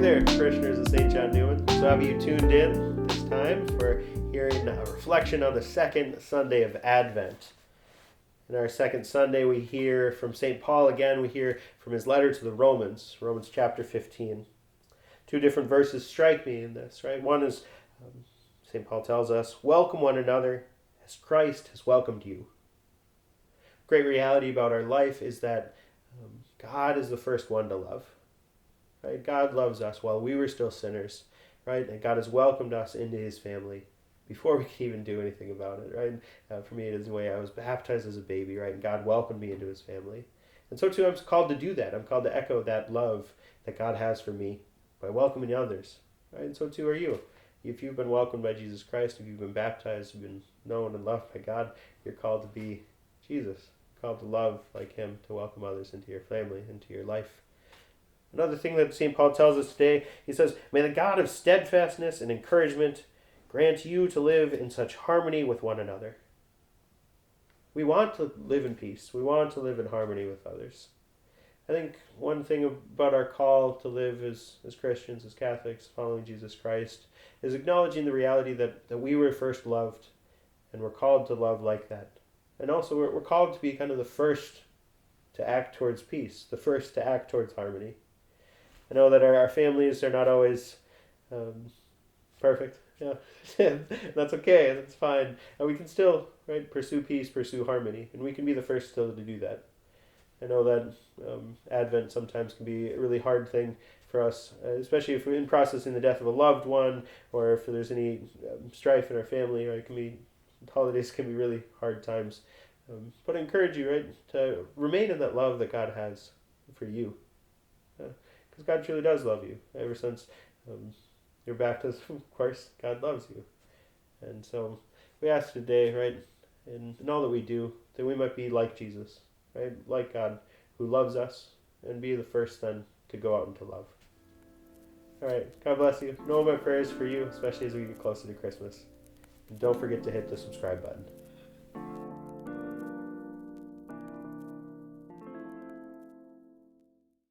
there, parishioners of St. John Newman. So have you tuned in this time for hearing a reflection on the second Sunday of Advent. In our second Sunday, we hear from St. Paul again. We hear from his letter to the Romans, Romans chapter 15. Two different verses strike me in this, right? One is, St. Paul tells us, welcome one another as Christ has welcomed you. Great reality about our life is that God is the first one to love. Right? God loves us while we were still sinners, right? And God has welcomed us into his family before we can even do anything about it, right? For me, it is the way I was baptized as a baby, right? And God welcomed me into his family. And so too, I'm called to do that. I'm called to echo that love that God has for me by welcoming others, right? And so too are you. If you've been welcomed by Jesus Christ, if you've been baptized, you've been known and loved by God, you're called to be Jesus, called to love like him, to welcome others into your family, into your life. Another thing that St. Paul tells us today, he says, may the God of steadfastness and encouragement grant you to live in such harmony with one another. We want to live in peace. We want to live in harmony with others. I think one thing about our call to live as Christians, as Catholics, following Jesus Christ, is acknowledging the reality that we were first loved, and we're called to love like that. And also we're called to be kind of the first to act towards peace, the first to act towards harmony. I know that our families are not always perfect. Yeah, that's okay. That's fine. And we can still, right, pursue peace, pursue harmony, and we can be the first still to do that. I know that Advent sometimes can be a really hard thing for us, especially if we're in processing the death of a loved one, or if there's any strife in our family. Right, holidays can be really hard times. But I encourage you, right, to remain in that love that God has for you. Because God truly does love you. Ever since your baptism, of course, God loves you. And so we ask today, right, in all that we do, that we might be like Jesus, right, like God, who loves us, and be the first then to go out into love. All right, God bless you. Know my prayers for you, especially as we get closer to Christmas. And don't forget to hit the subscribe button.